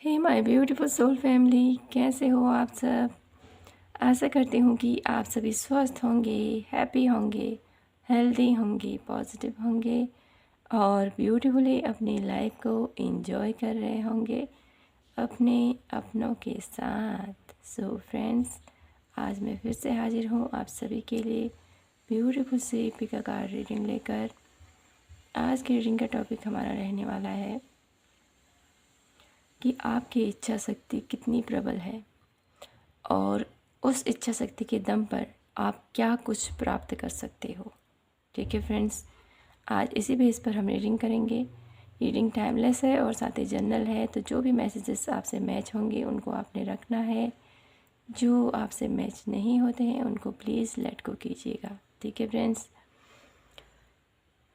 Hey my beautiful soul family, कैसे हो आप सब। आशा करती हूँ कि आप सभी स्वस्थ होंगे, हैप्पी होंगे, हेल्दी होंगे, पॉजिटिव होंगे और ब्यूटीफुली अपनी लाइफ को एंजॉय कर रहे होंगे अपने अपनों के साथ। सो फ्रेंड्स, आज मैं फिर से हाजिर हूँ आप सभी के लिए ब्यूटीफुल सी पिका कार्ड रीडिंग लेकर। आज की रीडिंग का टॉपिक हमारा रहने वाला है कि आपकी इच्छा शक्ति कितनी प्रबल है और उस इच्छा शक्ति के दम पर आप क्या कुछ प्राप्त कर सकते हो। ठीक है फ्रेंड्स, आज इसी बेस पर हम रीडिंग करेंगे। रीडिंग टाइमलेस है और साथ ही जनरल है, तो जो भी मैसेजेस आपसे मैच होंगे उनको आपने रखना है। जो आपसे मैच नहीं होते हैं उनको प्लीज़ लेट गो कीजिएगा। ठीक है फ्रेंड्स,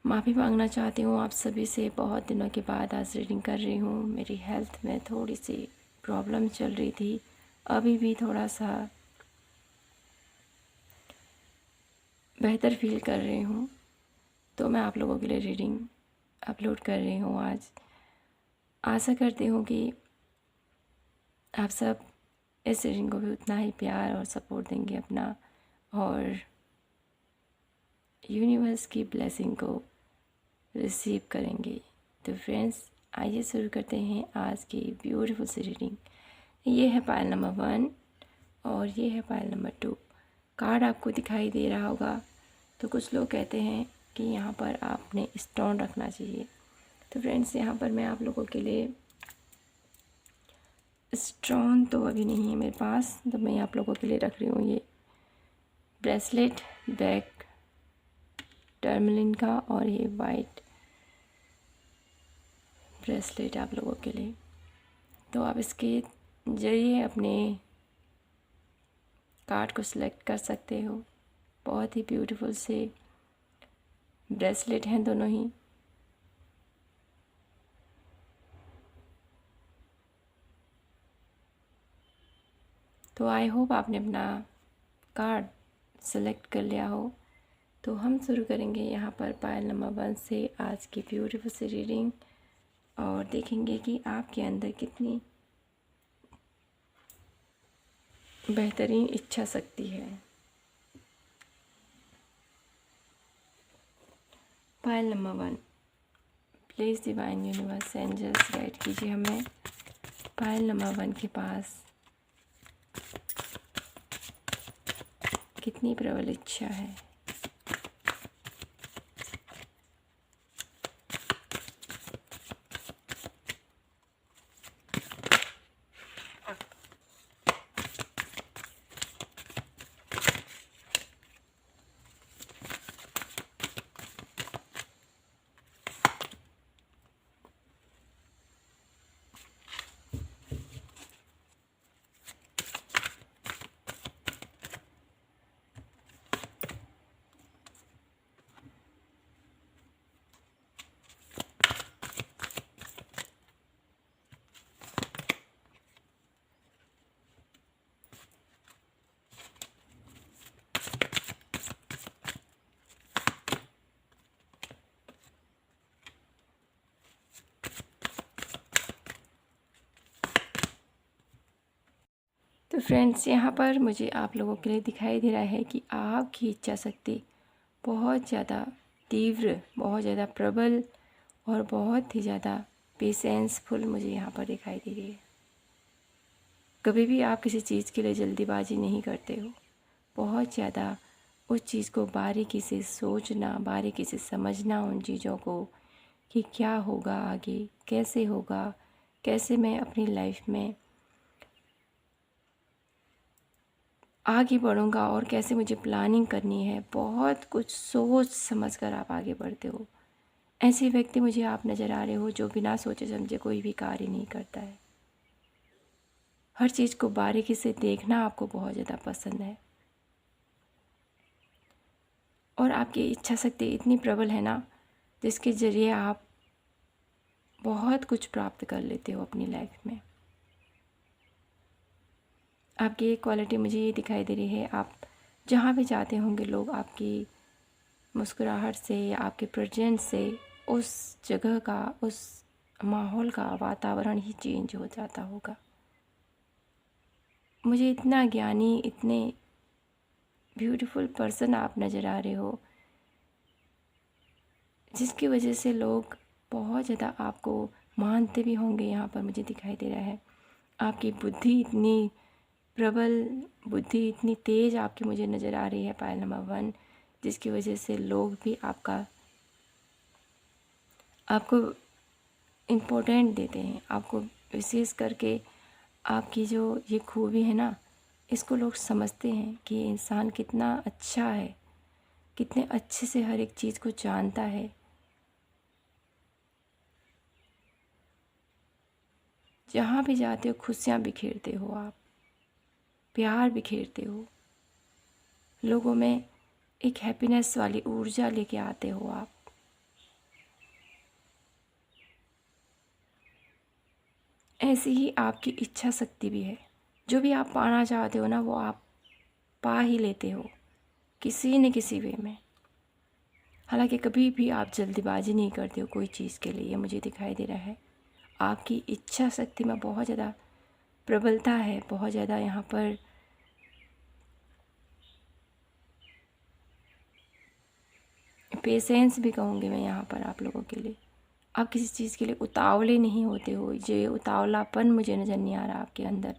माफ़ी मांगना चाहती हूँ आप सभी से। बहुत दिनों के बाद आज रीडिंग कर रही हूँ। मेरी हेल्थ में थोड़ी सी प्रॉब्लम चल रही थी, अभी भी थोड़ा सा बेहतर फील कर रही हूँ, तो मैं आप लोगों के लिए रीडिंग अपलोड कर रही हूँ आज। आशा करती हूँ कि आप सब इस रीडिंग को भी उतना ही प्यार और सपोर्ट देंगे अपना, और यूनिवर्स की ब्लेसिंग को रिसीव करेंगे। तो फ्रेंड्स, आइए शुरू करते हैं आज की ब्यूटीफुल सी रीडिंग। ये है पायल नंबर 1 और ये है पायल नंबर 2। कार्ड आपको दिखाई दे रहा होगा, तो कुछ लोग कहते हैं कि यहाँ पर आपने स्टोन रखना चाहिए। तो फ्रेंड्स, यहाँ पर मैं आप लोगों के लिए स्टोन तो अभी नहीं है मेरे पास, तो मैं आप लोगों के लिए रख रही हूँ ये ब्रेसलेट बैक टर्मलिन का, और ये वाइट ब्रेसलेट आप लोगों के लिए। तो आप इसके ज़रिए अपने कार्ड को सिलेक्ट कर सकते हो। बहुत ही ब्यूटीफुल से ब्रेसलेट हैं दोनों ही। तो आई होप आपने अपना कार्ड सेलेक्ट कर लिया हो। तो हम शुरू करेंगे यहाँ पर पायल नंबर 1 से आज की ब्यूटीफुल सी रीडिंग, और देखेंगे कि आपके अंदर कितनी बेहतरीन इच्छा शक्ति है। Payal number 1, please divine universe angels guide कीजिए हमें पायल नंबर 1 के पास कितनी प्रबल इच्छा है। तो फ्रेंड्स, यहाँ पर मुझे आप लोगों के लिए दिखाई दे रहा है कि आपकी इच्छा शक्ति बहुत ज़्यादा तीव्र, बहुत ज़्यादा प्रबल और बहुत ही ज़्यादा पेशेंसफुल मुझे यहाँ पर दिखाई दे रही है। कभी भी आप किसी चीज़ के लिए जल्दीबाजी नहीं करते हो। बहुत ज़्यादा उस चीज़ को बारीकी से सोचना, बारीकी से समझना उन चीज़ों को कि क्या होगा आगे, कैसे होगा, कैसे मैं अपनी लाइफ में आगे बढ़ूँगा और कैसे मुझे प्लानिंग करनी है। बहुत कुछ सोच समझ कर आप आगे बढ़ते हो। ऐसे व्यक्ति मुझे आप नज़र आ रहे हो जो बिना सोचे समझे कोई भी कार्य नहीं करता है। हर चीज़ को बारीकी से देखना आपको बहुत ज़्यादा पसंद है, और आपकी इच्छा शक्ति इतनी प्रबल है ना, जिसके ज़रिए आप बहुत कुछ प्राप्त कर लेते हो अपनी लाइफ में। आपकी एक क्वालिटी मुझे ये दिखाई दे रही है, आप जहाँ भी जाते होंगे लोग आपकी मुस्कुराहट से या आपके प्रेजेंस से उस जगह का, उस माहौल का वातावरण ही चेंज हो जाता होगा। मुझे इतना ज्ञानी, इतने ब्यूटीफुल पर्सन आप नज़र आ रहे हो, जिसकी वजह से लोग बहुत ज़्यादा आपको मानते भी होंगे। यहाँ पर मुझे दिखाई दे रहा है आपकी बुद्धि इतनी प्रबल, बुद्धि इतनी तेज़ आपकी मुझे नज़र आ रही है पायल नंबर 1, जिसकी वजह से लोग भी आपको इम्पोर्टेंट देते हैं। आपको विशेष करके आपकी जो ये खूबी है ना, इसको लोग समझते हैं कि ये इंसान कितना अच्छा है, कितने अच्छे से हर एक चीज़ को जानता है। जहाँ भी जाते हो खुशियाँ बिखेरते हो आप, प्यार बिखेरते हो, लोगों में एक हैप्पीनेस वाली ऊर्जा लेके आते हो आप। ऐसी ही आपकी इच्छा शक्ति भी है। जो भी आप पाना चाहते हो ना, वो आप पा ही लेते हो किसी न किसी वे में। हालांकि कभी भी आप जल्दबाजी नहीं करते हो कोई चीज़ के लिए, ये मुझे दिखाई दे रहा है। आपकी इच्छा शक्ति में बहुत ज़्यादा प्रबलता है, बहुत ज़्यादा यहाँ पर पेशेंस भी कहूँगी मैं यहाँ पर आप लोगों के लिए। आप किसी चीज़ के लिए उतावले नहीं होते हो, ये उतावलापन मुझे नज़र नहीं आ रहा आपके अंदर।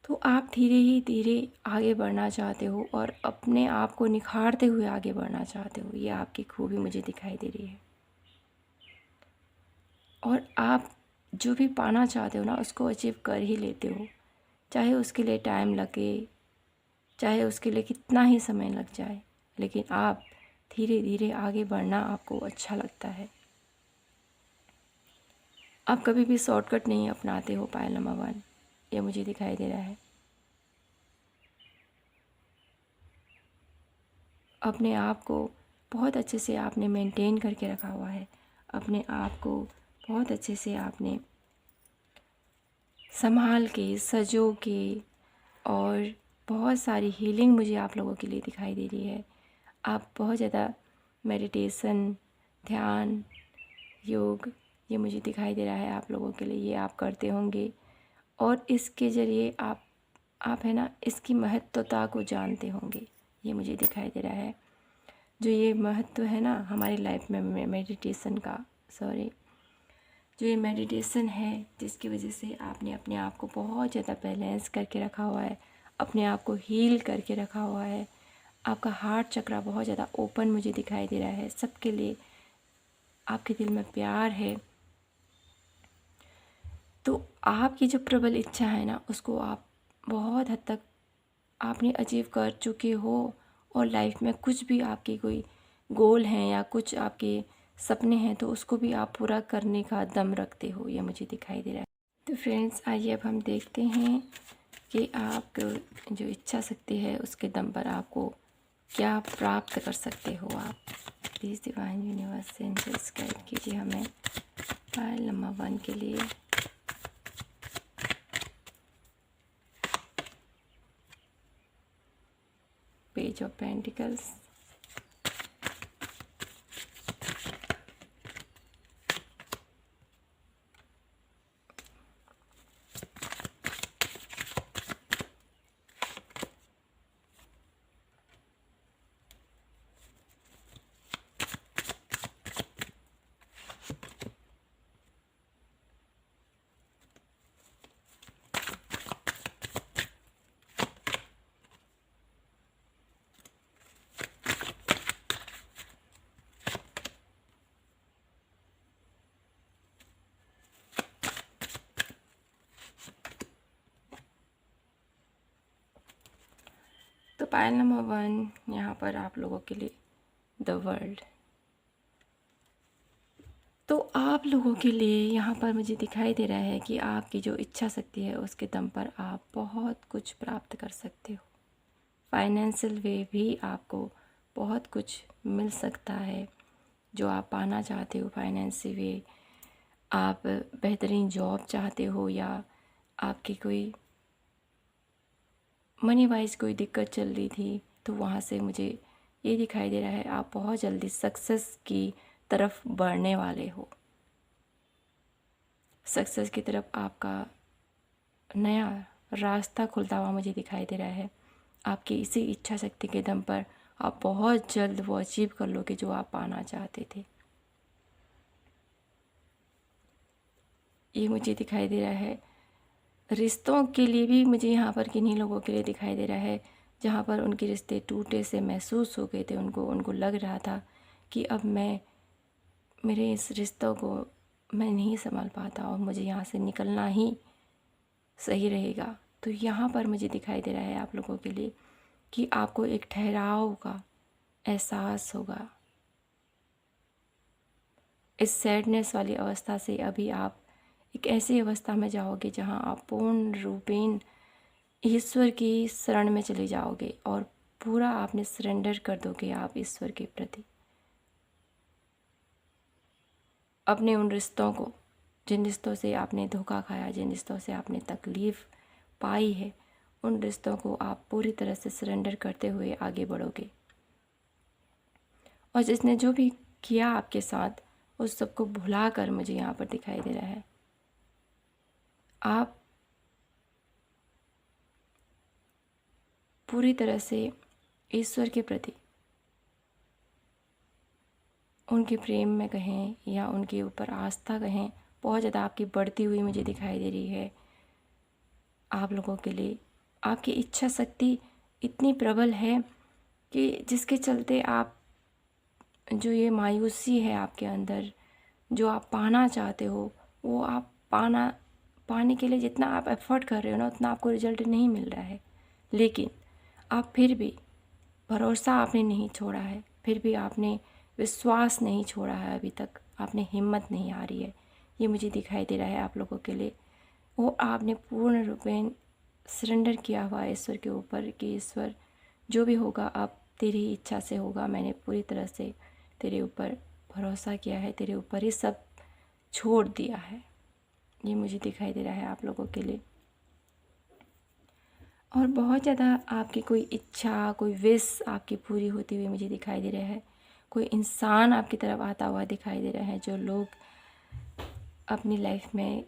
तो आप धीरे ही धीरे आगे बढ़ना चाहते हो और अपने आप को निखारते हुए आगे बढ़ना चाहते हो, ये आपकी खूबी मुझे दिखाई दे रही है। और आप जो भी पाना चाहते हो ना, उसको अचीव कर ही लेते हो, चाहे उसके लिए टाइम लगे, चाहे उसके लिए कितना ही समय लग जाए, लेकिन आप धीरे धीरे आगे बढ़ना आपको अच्छा लगता है। आप कभी भी शॉर्टकट नहीं अपनाते हो पायल नंबर 1, ये मुझे दिखाई दे रहा है। अपने आप को बहुत अच्छे से आपने मेंटेन करके रखा हुआ है, अपने आप को बहुत अच्छे से आपने संभाल के, सजो के, और बहुत सारी हीलिंग मुझे आप लोगों के लिए दिखाई दे रही है। आप बहुत ज़्यादा मेडिटेशन, ध्यान, योग, ये मुझे दिखाई दे रहा है आप लोगों के लिए, ये आप करते होंगे। और इसके ज़रिए आप है ना, इसकी महत्वता को जानते होंगे, ये मुझे दिखाई दे रहा है। जो ये महत्व है ना हमारी लाइफ में मेडिटेशन का, सॉरी, जो ये मेडिटेशन है, जिसकी वजह से आपने अपने आप को बहुत ज़्यादा बैलेंस करके रखा हुआ है, अपने आप को हील करके रखा हुआ है। आपका हार्ट चक्रा बहुत ज़्यादा ओपन मुझे दिखाई दे रहा है, सबके लिए आपके दिल में प्यार है। तो आपकी जो प्रबल इच्छा है ना, उसको आप बहुत हद तक आपने अचीव कर चुके हो। और लाइफ में कुछ भी आपकी कोई गोल हैं या कुछ आपके सपने हैं, तो उसको भी आप पूरा करने का दम रखते हो, ये मुझे दिखाई दे रहा है। तो फ्रेंड्स, आइए अब हम देखते हैं कि आपको जो इच्छा शक्ति है उसके दम पर आपको क्या प्राप्त कर सकते हो आप। Please divine universe angels guide कीजिए हमें पायल नंबर 1 के लिए। पेज ऑफ पेंटिकल्स, तो पायल नंबर 1 यहाँ पर आप लोगों के लिए द वर्ल्ड। तो आप लोगों के लिए यहाँ पर मुझे दिखाई दे रहा है कि आपकी जो इच्छा शक्ति है उसके दम पर आप बहुत कुछ प्राप्त कर सकते हो। फाइनेंशियल वे भी आपको बहुत कुछ मिल सकता है जो आप पाना चाहते हो। फाइनेंशियल वे, आप बेहतरीन जॉब चाहते हो, या आपकी कोई मनी वाइज कोई दिक्कत चल रही थी, तो वहाँ से मुझे ये दिखाई दे रहा है आप बहुत जल्दी सक्सेस की तरफ बढ़ने वाले हो। सक्सेस की तरफ आपका नया रास्ता खुलता हुआ मुझे दिखाई दे रहा है। आपकी इसी इच्छा शक्ति के दम पर आप बहुत जल्द वो अचीव कर लोगे जो आप पाना चाहते थे। ये मुझे दिखाई दे रहा है। रिश्तों के लिए भी मुझे यहाँ पर किन्हीं लोगों के लिए दिखाई दे रहा है जहाँ पर उनके रिश्ते टूटे से महसूस हो गए थे। उनको लग रहा था कि अब मेरे इस रिश्तों को मैं नहीं संभाल पाता और मुझे यहाँ से निकलना ही सही रहेगा। तो यहाँ पर मुझे दिखाई दे रहा है आप लोगों के लिए कि आपको एक ठहराव का एहसास होगा। इस सैडनेस वाली अवस्था से अभी आप एक ऐसी अवस्था में जाओगे जहाँ आप पूर्ण रूपेण ईश्वर की शरण में चले जाओगे और पूरा आपने सरेंडर कर दोगे आप ईश्वर के प्रति। अपने उन रिश्तों को, जिन रिश्तों से आपने धोखा खाया, जिन रिश्तों से आपने तकलीफ़ पाई है, उन रिश्तों को आप पूरी तरह से सरेंडर करते हुए आगे बढ़ोगे। और जिसने जो भी किया आपके साथ उस सबको भुला कर मुझे यहाँ पर दिखाई दे रहा है आप पूरी तरह से ईश्वर के प्रति, उनके प्रेम में कहें या उनके ऊपर आस्था कहें, बहुत ज़्यादा आपकी बढ़ती हुई मुझे दिखाई दे रही है। आप लोगों के लिए आपकी इच्छा शक्ति इतनी प्रबल है कि जिसके चलते आप जो ये मायूसी है आपके अंदर, जो आप पाना चाहते हो, वो आप पाने के लिए जितना आप एफ़र्ट कर रहे हो ना, उतना आपको रिजल्ट नहीं मिल रहा है। लेकिन आप फिर भी भरोसा आपने नहीं छोड़ा है, फिर भी आपने विश्वास नहीं छोड़ा है, अभी तक आपने हिम्मत नहीं हारी है। ये मुझे दिखाई दे रहा है आप लोगों के लिए। वो आपने पूर्ण रूपेण सरेंडर किया हुआ है ईश्वर के ऊपर कि ईश्वर जो भी होगा अब तेरी ही इच्छा से होगा। मैंने पूरी तरह से तेरे ऊपर भरोसा किया है, तेरे ऊपर ही सब छोड़ दिया है। ये मुझे दिखाई दे रहा है आप लोगों के लिए। और बहुत ज़्यादा आपकी कोई इच्छा, कोई विश आपकी पूरी होती हुई मुझे दिखाई दे रहा है। कोई इंसान आपकी तरफ आता हुआ दिखाई दे रहा है। जो लोग अपनी लाइफ में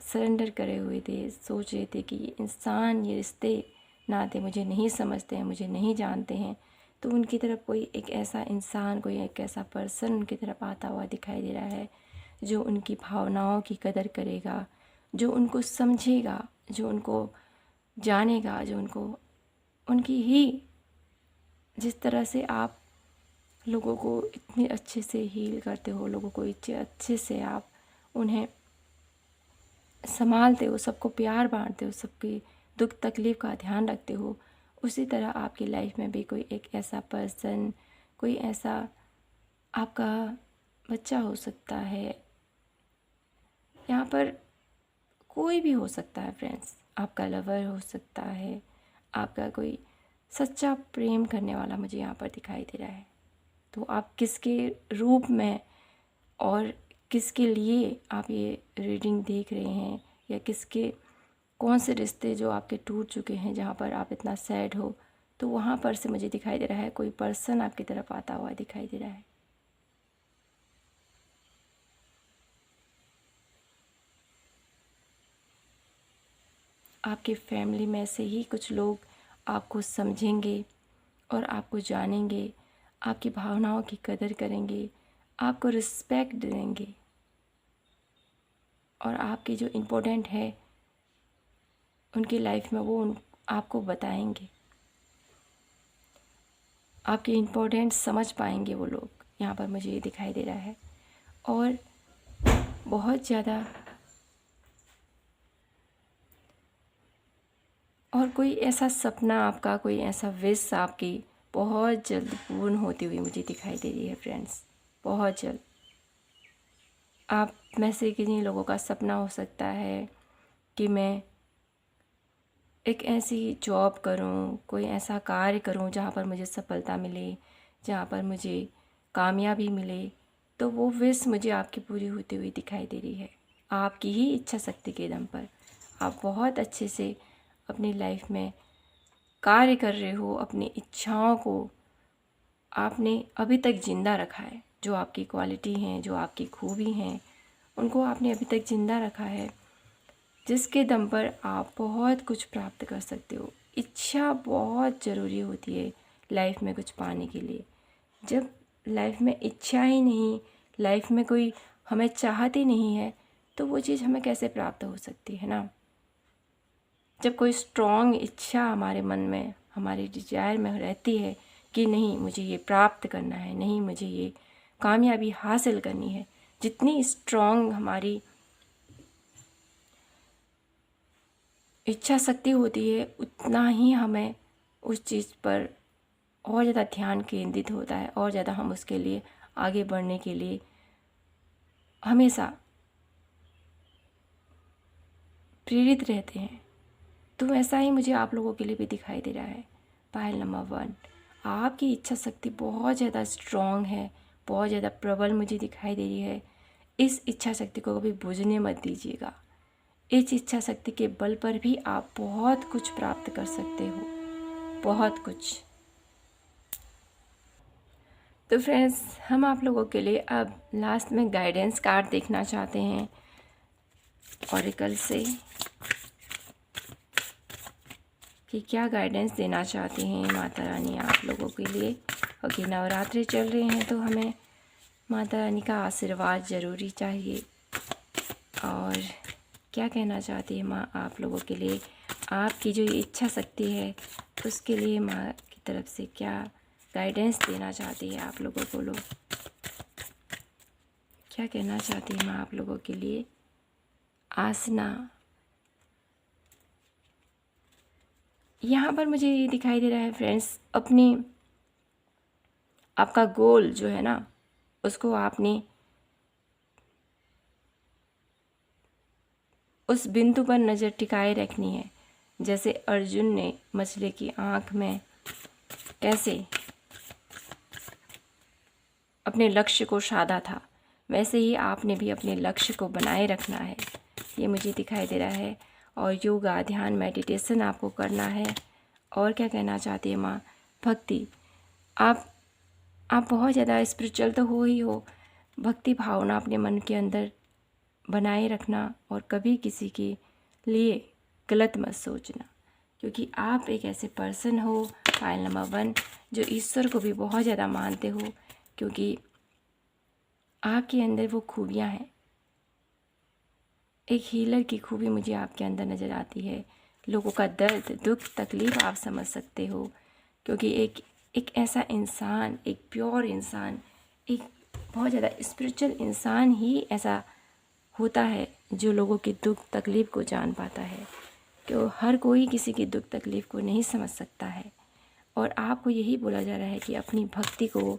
सरेंडर करे हुए थे, सोच रहे थे कि ये इंसान, ये रिश्ते नाते मुझे नहीं समझते हैं, मुझे नहीं जानते हैं, तो उनकी तरफ कोई एक ऐसा इंसान, कोई एक ऐसा पर्सन उनकी तरफ आता हुआ दिखाई दे रहा है जो उनकी भावनाओं की कदर करेगा, जो उनको समझेगा, जो उनको जानेगा, जो उनको उनकी ही जिस तरह से आप लोगों को इतने अच्छे से हील करते हो, लोगों को इतने अच्छे से आप उन्हें संभालते हो, सबको प्यार बांटते हो, सबकी दुख तकलीफ़ का ध्यान रखते हो, उसी तरह आपकी लाइफ में भी कोई एक ऐसा पर्सन, कोई ऐसा आपका बच्चा हो सकता है, यहाँ पर कोई भी हो सकता है फ्रेंड्स। आपका लवर हो सकता है, आपका कोई सच्चा प्रेम करने वाला मुझे यहाँ पर दिखाई दे रहा है। तो आप किसके रूप में और किसके लिए आप ये रीडिंग देख रहे हैं, या किसके कौन से रिश्ते जो आपके टूट चुके हैं जहाँ पर आप इतना सैड हो, तो वहाँ पर से मुझे दिखाई दे रहा है कोई पर्सन आपकी तरफ आता हुआ दिखाई दे रहा है। आपके फैमिली में से ही कुछ लोग आपको समझेंगे और आपको जानेंगे, आपकी भावनाओं की कदर करेंगे, आपको रिस्पेक्ट देंगे, और आपके जो इम्पोर्टेंट है उनकी लाइफ में वो आपको बताएंगे। आपके इम्पोर्टेंट समझ पाएंगे वो लोग, यहाँ पर मुझे ये दिखाई दे रहा है। और बहुत ज़्यादा और कोई ऐसा सपना आपका, कोई ऐसा विश आपकी बहुत जल्द पूर्ण होती हुई मुझे दिखाई दे रही है फ्रेंड्स, बहुत जल्द। आप में से किन्हीं लोगों का सपना हो सकता है कि मैं एक ऐसी जॉब करूं, कोई ऐसा कार्य करूं जहां पर मुझे सफलता मिले, जहां पर मुझे कामयाबी मिले। तो वो विश मुझे आपकी पूरी होती हुई दिखाई दे रही है। आपकी ही इच्छा शक्ति के दम पर आप बहुत अच्छे से अपनी लाइफ में कार्य कर रहे हो, अपनी इच्छाओं को आपने अभी तक ज़िंदा रखा है। जो आपकी क्वालिटी हैं, जो आपकी खूबी हैं, उनको आपने अभी तक ज़िंदा रखा है, जिसके दम पर आप बहुत कुछ प्राप्त कर सकते हो। इच्छा बहुत ज़रूरी होती है लाइफ में कुछ पाने के लिए। जब लाइफ में इच्छा ही नहीं, लाइफ में कोई हमें चाहत ही नहीं है, तो वो चीज़ हमें कैसे प्राप्त हो सकती है ना। जब कोई स्ट्रॉन्ग इच्छा हमारे मन में, हमारे डिजायर में रहती है कि नहीं मुझे ये प्राप्त करना है, नहीं मुझे ये कामयाबी हासिल करनी है, जितनी स्ट्रॉन्ग हमारी इच्छा शक्ति होती है उतना ही हमें उस चीज़ पर और ज़्यादा ध्यान केंद्रित होता है, और ज़्यादा हम उसके लिए आगे बढ़ने के लिए हमेशा प्रेरित रहते हैं। तो वैसा ही मुझे आप लोगों के लिए भी दिखाई दे रहा है। पायल नंबर 1, आपकी इच्छा शक्ति बहुत ज़्यादा स्ट्रॉन्ग है, बहुत ज़्यादा प्रबल मुझे दिखाई दे रही है। इस इच्छा शक्ति को कभी बुझने मत दीजिएगा। इस इच्छा शक्ति के बल पर भी आप बहुत कुछ प्राप्त कर सकते हो, बहुत कुछ। तो फ्रेंड्स, हम आप लोगों के लिए अब लास्ट में गाइडेंस कार्ड देखना चाहते हैं ऑरेकल से कि क्या गाइडेंस देना चाहती हैं माता रानी आप लोगों के लिए। क्योंकि नवरात्रि चल रहे हैं तो हमें माता रानी का आशीर्वाद ज़रूरी चाहिए। और क्या कहना चाहती है माँ आप लोगों के लिए, आपकी जो इच्छा शक्ति है उसके लिए माँ की तरफ से क्या गाइडेंस देना चाहती है आप लोगों को। लोग क्या कहना चाहती है माँ आप लोगों के लिए। आसना, यहाँ पर मुझे ये दिखाई दे रहा है फ्रेंड्स, आपका गोल जो है ना उसको आपने उस बिंदु पर नज़र टिकाए रखनी है। जैसे अर्जुन ने मछली की आँख में कैसे अपने लक्ष्य को साधा था, वैसे ही आपने भी अपने लक्ष्य को बनाए रखना है, ये मुझे दिखाई दे रहा है। और योगा, ध्यान, मेडिटेशन आपको करना है। और क्या कहना चाहती है माँ, भक्ति, आप बहुत ज़्यादा स्पिरिचुअल तो हो ही हो, भक्ति भावना अपने मन के अंदर बनाए रखना और कभी किसी के लिए गलत मत सोचना, क्योंकि आप एक ऐसे पर्सन हो पायल नंबर 1 जो ईश्वर को भी बहुत ज़्यादा मानते हो, क्योंकि आपके अंदर वो खूबियाँ हैं। एक हीलर की खूबी मुझे आपके अंदर नज़र आती है। लोगों का दर्द, दुख, तकलीफ़ आप समझ सकते हो, क्योंकि एक ऐसा इंसान, एक प्योर इंसान, एक बहुत ज़्यादा स्पिरिचुअल इंसान ही ऐसा होता है जो लोगों की दुख तकलीफ़ को जान पाता है। क्यों हर कोई किसी की दुख तकलीफ़ को नहीं समझ सकता है। और आपको यही बोला जा रहा है कि अपनी भक्ति को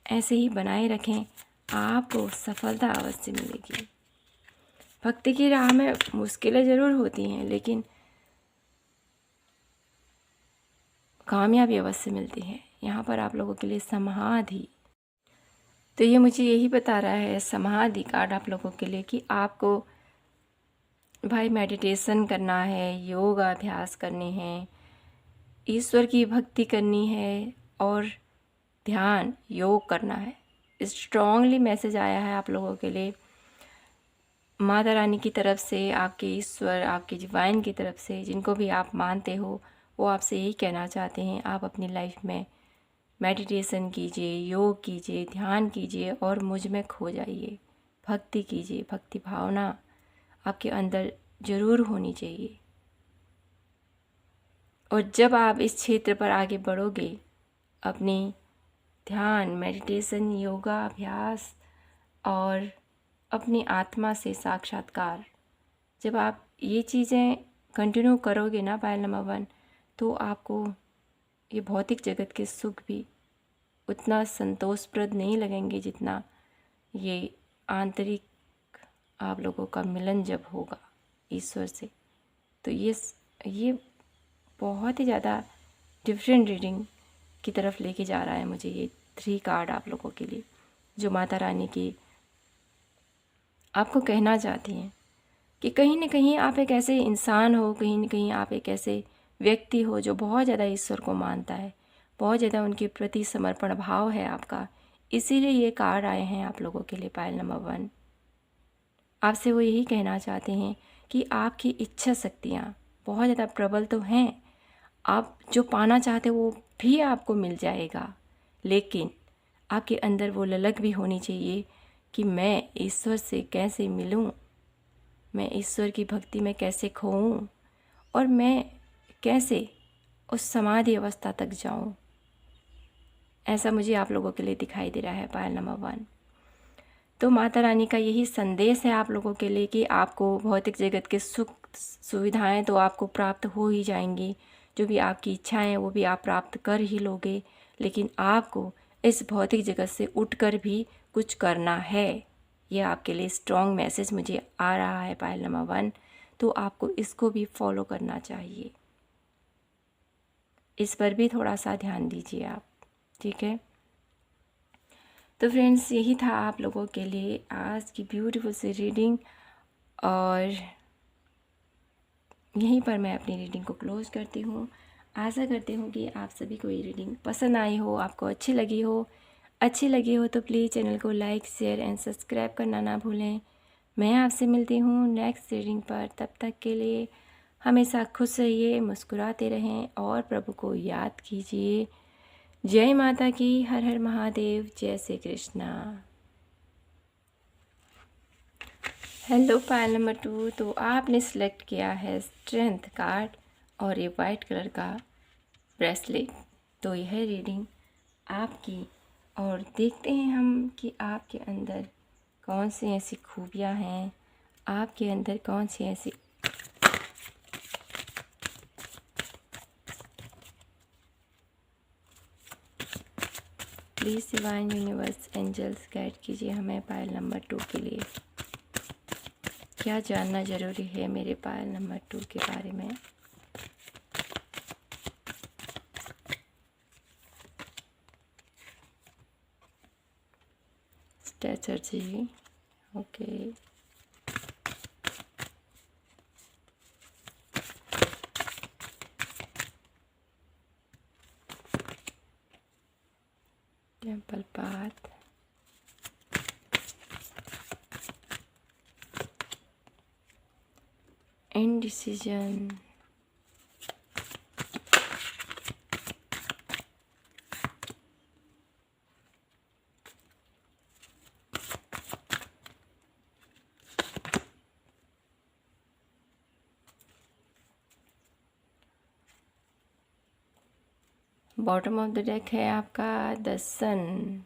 ऐसे ही बनाए रखें, आपको सफलता अवश्य मिलेगी। भक्ति की राह में मुश्किलें ज़रूर होती हैं, लेकिन कामयाबी अवश्य मिलती है। यहाँ पर आप लोगों के लिए समाधि, तो ये मुझे यही बता रहा है समाधि कार्ड आप लोगों के लिए कि आपको भाई मेडिटेशन करना है, योगा अभ्यास करने हैं, ईश्वर की भक्ति करनी है और ध्यान योग करना है। स्ट्रॉन्गली मैसेज आया है आप लोगों के लिए माता रानी की तरफ से, आपके ईश्वर, आपके डिवाइन की तरफ से, जिनको भी आप मानते हो वो आपसे यही कहना चाहते हैं आप अपनी लाइफ में मेडिटेशन कीजिए, योग कीजिए, ध्यान कीजिए और मुझ में खो जाइए, भक्ति कीजिए। भक्ति भावना आपके अंदर ज़रूर होनी चाहिए। और जब आप इस क्षेत्र पर आगे बढ़ोगे, अपनी ध्यान, मेडिटेशन, योगा अभ्यास और अपनी आत्मा से साक्षात्कार, जब आप ये चीज़ें कंटिन्यू करोगे ना पायल नंबर 1, तो आपको ये भौतिक जगत के सुख भी उतना संतोषप्रद नहीं लगेंगे जितना ये आंतरिक आप लोगों का मिलन जब होगा ईश्वर से। तो ये बहुत ही ज़्यादा डिफरेंट रीडिंग की तरफ लेके जा रहा है मुझे ये 3 कार्ड आप लोगों के लिए, जो माता रानी की आपको कहना चाहती हैं कि कहीं न कहीं आप एक ऐसे इंसान हो, कहीं न कहीं आप एक ऐसे व्यक्ति हो जो बहुत ज़्यादा ईश्वर को मानता है, बहुत ज़्यादा उनके प्रति समर्पण भाव है आपका। इसीलिए ये कार्ड आए हैं आप लोगों के लिए पायल नंबर 1। आपसे वो यही कहना चाहते हैं कि आपकी इच्छा शक्तियाँ बहुत ज़्यादा प्रबल तो हैं। आप जो पाना चाहते हो वो भी आपको मिल जाएगा, लेकिन आपके अंदर वो ललक भी होनी चाहिए कि मैं ईश्वर से कैसे मिलूं, मैं ईश्वर की भक्ति में कैसे खोऊं और मैं कैसे उस समाधि अवस्था तक जाऊं। ऐसा मुझे आप लोगों के लिए दिखाई दे रहा है पायल नंबर 1। तो माता रानी का यही संदेश है आप लोगों के लिए कि आपको भौतिक जगत के सुख सुविधाएं तो आपको प्राप्त हो ही जाएंगी, जो भी आपकी इच्छाएं हैं वो भी आप प्राप्त कर ही लोगे, लेकिन आपको इस भौतिक जगत से उठकर भी कुछ करना है। यह आपके लिए स्ट्रॉन्ग मैसेज मुझे आ रहा है पायल नंबर 1। तो आपको इसको भी फॉलो करना चाहिए, इस पर भी थोड़ा सा ध्यान दीजिए आप, ठीक है। तो फ्रेंड्स, यही था आप लोगों के लिए आज की ब्यूटीफुल सी रीडिंग, और यहीं पर मैं अपनी रीडिंग को क्लोज करती हूँ। आशा करती हूँ कि आप सभी को ये रीडिंग पसंद आई हो, आपको अच्छी लगी हो। अच्छी लगी हो तो प्लीज़ चैनल को लाइक, शेयर एंड सब्सक्राइब करना ना भूलें। मैं आपसे मिलती हूँ नेक्स्ट रीडिंग पर। तब तक के लिए हमेशा खुश रहिए, मुस्कुराते रहें और प्रभु को याद कीजिए। जय माता की, हर हर महादेव, जय Shri Krishna. Hello pile number 2, तो आपने सेलेक्ट किया है स्ट्रेंथ कार्ड और ये वाइट कलर का ब्रेसलेट। तो यह रीडिंग आपकी, और देखते हैं हम कि आपके अंदर कौन सी ऐसी खूबियाँ हैं, आपके अंदर कौन सी ऐसी please divine universe angels guide कीजिए हमें पायल नंबर 2 के लिए। क्या जानना ज़रूरी है मेरे पायल नंबर 2 के बारे में। स्टैचर जी, okay. Temple path, indecision, bottom of the deck है आपका द सन।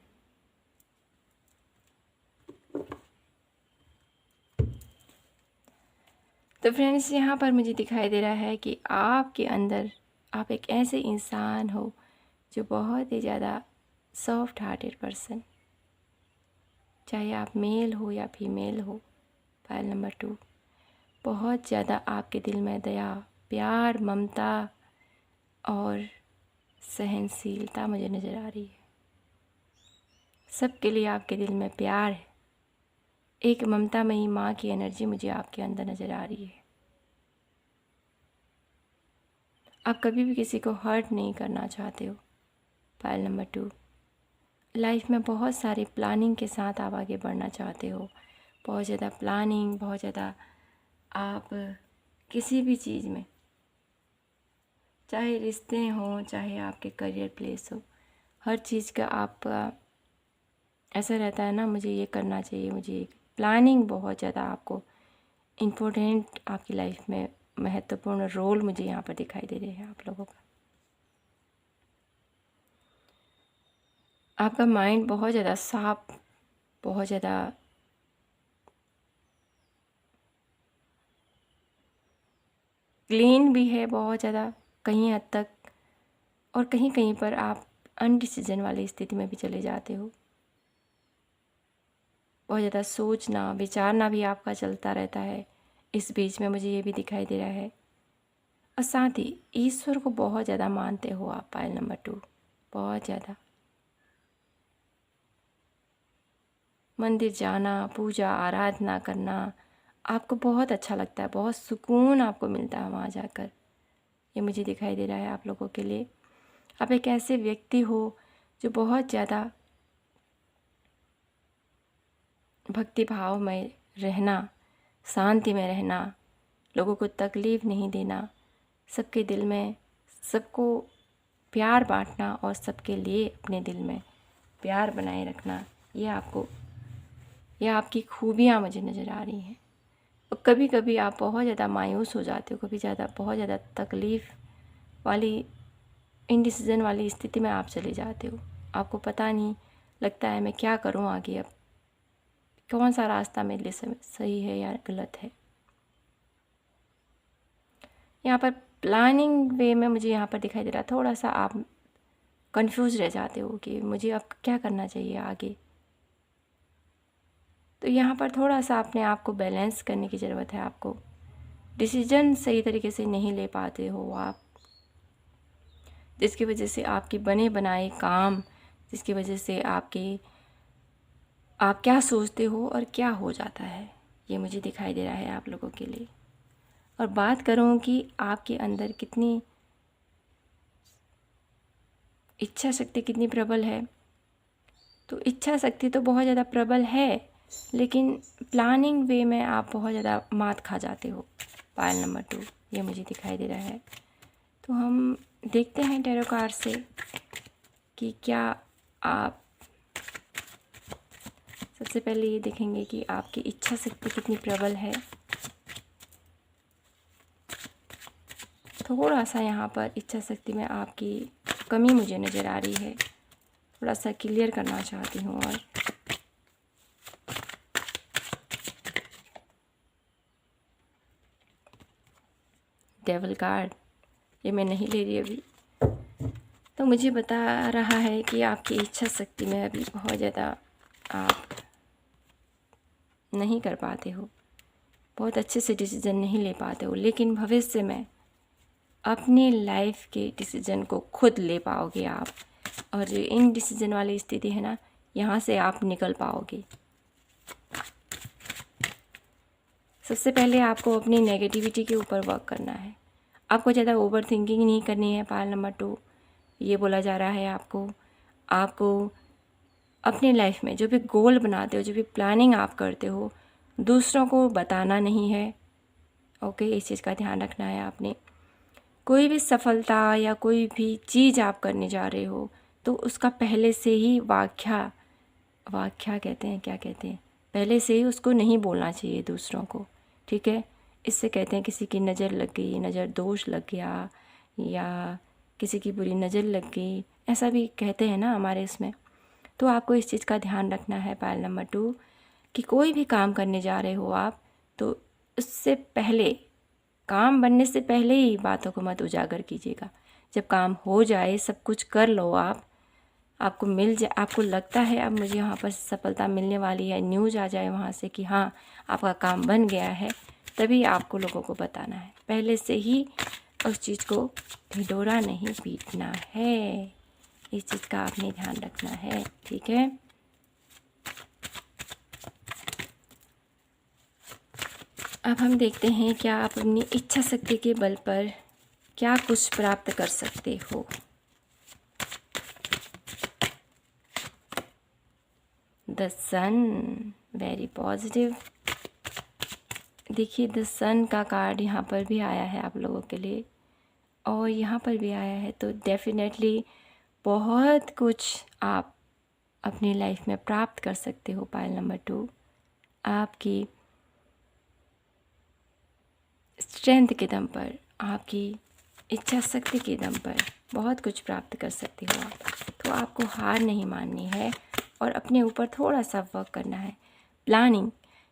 तो फ्रेंड्स, यहाँ पर मुझे दिखाई दे रहा है कि आपके अंदर आप एक ऐसे इंसान हो जो बहुत ही ज़्यादा सॉफ्ट हार्टेड पर्सन, चाहे आप मेल हो या फीमेल हो। पायल नंबर 2, बहुत ज़्यादा आपके दिल में दया, प्यार, ममता और सहनशीलता मुझे नज़र आ रही है। सबके लिए आपके दिल में प्यार है, एक ममतामयी माँ की एनर्जी मुझे आपके अंदर नज़र आ रही है। आप कभी भी किसी को हर्ट नहीं करना चाहते हो। पायल नंबर 2, लाइफ में बहुत सारी प्लानिंग के साथ आप आगे बढ़ना चाहते हो। बहुत ज़्यादा प्लानिंग, बहुत ज़्यादा आप किसी भी चीज़ में, चाहे रिश्ते हों, चाहे आपके करियर प्लेस हो, हर चीज़ का आपका ऐसा रहता है ना, मुझे ये करना चाहिए, मुझे प्लानिंग बहुत ज़्यादा आपको इम्पोर्टेंट, आपकी लाइफ में महत्वपूर्ण रोल मुझे यहाँ पर दिखाई दे रहे हैं आप लोगों का। आपका माइंड बहुत ज़्यादा साफ, बहुत ज़्यादा क्लीन भी है, बहुत ज़्यादा कहीं हद तक, और कहीं कहीं पर आप अनडिसीजन वाली स्थिति में भी चले जाते हो। बहुत ज़्यादा सोचना, विचारना भी आपका चलता रहता है। इस बीच में मुझे ये भी दिखाई दे रहा है, और साथ ही ईश्वर को बहुत ज़्यादा मानते हो आप पायल नंबर 2, बहुत ज़्यादा। मंदिर जाना, पूजा आराधना करना आपको बहुत अच्छा लगता है, बहुत सुकून आपको मिलता है वहाँ जाकर। ये मुझे दिखाई दे रहा है आप लोगों के लिए। आप एक ऐसे व्यक्ति हो जो बहुत ज़्यादा भक्ति भाव में रहना शांति में रहना, लोगों को तकलीफ़ नहीं देना, सबके दिल में सबको प्यार बांटना और सबके लिए अपने दिल में प्यार बनाए रखना, ये आपकी खूबियाँ मुझे नज़र आ रही हैं। और कभी कभी आप बहुत ज़्यादा मायूस हो जाते हो, बहुत ज़्यादा तकलीफ़ वाली इनडिसीज़न वाली स्थिति में आप चले जाते हो। आपको पता नहीं लगता है मैं क्या करूं आगे, अब कौन सा रास्ता मेरे लिए सही है या गलत है। यहाँ पर प्लानिंग वे में मुझे यहाँ पर दिखाई दे रहा, थोड़ा सा आप कंफ्यूज रह जाते हो कि मुझे अब क्या करना चाहिए आगे। तो यहाँ पर थोड़ा सा अपने आप को बैलेंस करने की ज़रूरत है। आपको डिसीजन सही तरीके से नहीं ले पाते हो आप, जिसकी वजह से आपके बने बनाए काम, जिसकी वजह से आप क्या सोचते हो और क्या हो जाता है, ये मुझे दिखाई दे रहा है आप लोगों के लिए। और बात करूँ कि आपके अंदर कितनी इच्छा शक्ति कितनी प्रबल है, तो इच्छा शक्ति तो बहुत ज़्यादा प्रबल है, लेकिन प्लानिंग वे में आप बहुत ज़्यादा मात खा जाते हो। पायल नंबर 2 ये मुझे दिखाई दे रहा है। तो हम देखते हैं टैरो कार्ड से कि क्या आप सबसे पहले ये देखेंगे कि आपकी इच्छा शक्ति कितनी प्रबल है। थोड़ा सा यहाँ पर इच्छा शक्ति में आपकी कमी मुझे नज़र आ रही है, थोड़ा सा क्लियर करना चाहती हूँ। और डेविल कार्ड ये मैं नहीं ले रही अभी, तो मुझे बता रहा है कि आपकी इच्छा शक्ति में अभी बहुत ज़्यादा आप नहीं कर पाते हो, बहुत अच्छे से डिसीज़न नहीं ले पाते हो, लेकिन भविष्य में अपनी लाइफ के डिसीज़न को खुद ले पाओगे आप। और जो इन डिसीज़न वाली स्थिति है ना, यहाँ से आप निकल पाओगे। सबसे पहले आपको अपनी नेगेटिविटी के ऊपर वर्क करना है। आपको ज़्यादा ओवर थिंकिंग नहीं करनी है। पायल नंबर 2 ये बोला जा रहा है आपको अपनी लाइफ में जो भी गोल बनाते हो, जो भी प्लानिंग आप करते हो, दूसरों को बताना नहीं है। ओके, इस चीज़ का ध्यान रखना है आपने। कोई भी सफलता या कोई भी चीज़ आप करने जा रहे हो तो उसका पहले से ही व्याख्या कहते हैं, क्या कहते हैं, पहले से ही उसको नहीं बोलना चाहिए दूसरों को, ठीक है। इससे कहते हैं किसी की नज़र लग गई, नज़र दोष लग गया, या किसी की बुरी नज़र लग गई, ऐसा भी कहते हैं ना हमारे इसमें। तो आपको इस चीज़ का ध्यान रखना है पायल नंबर 2 कि कोई भी काम करने जा रहे हो आप, तो उससे पहले, काम बनने से पहले ही बातों को मत उजागर कीजिएगा। जब काम हो जाए, सब कुछ कर लो आपको लगता है अब मुझे यहाँ पर सफलता मिलने वाली है, न्यूज़ आ जाए वहाँ से कि हाँ आपका काम बन गया है, तभी आपको लोगों को बताना है। पहले से ही उस चीज़ को ढिंढोरा नहीं पीटना है। इस चीज़ का आपने ध्यान रखना है, ठीक है। अब हम देखते हैं क्या आप अपनी इच्छा शक्ति के बल पर क्या कुछ प्राप्त कर सकते हो। The sun, very positive. देखिए द सन का कार्ड यहाँ पर भी आया है आप लोगों के लिए, और यहाँ पर भी आया है, तो डेफिनेटली बहुत कुछ आप अपनी लाइफ में प्राप्त कर सकते हो। पायल नंबर 2 आपकी स्ट्रेंथ के दम पर, आपकी इच्छा शक्ति के दम पर बहुत कुछ प्राप्त कर सकते हो आप। तो आपको हार नहीं माननी है और अपने ऊपर थोड़ा सा वर्क करना है। प्लानिंग,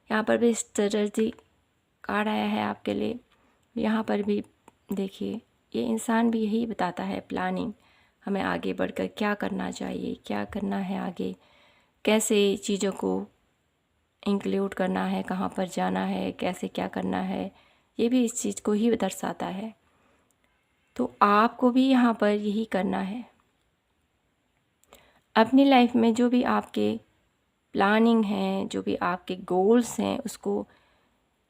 यहाँ पर भी स्ट्रेटजी कार्ड आया है आपके लिए। यहाँ पर भी देखिए ये इंसान भी यही बताता है, प्लानिंग, हमें आगे बढ़कर क्या करना चाहिए, क्या करना है आगे, कैसे चीज़ों को इंक्लूड करना है, कहाँ पर जाना है, कैसे क्या करना है, ये भी इस चीज़ को ही दर्शाता है। तो आपको भी यहाँ पर यही करना है। अपनी लाइफ में जो भी आपके प्लानिंग हैं, जो भी आपके गोल्स हैं, उसको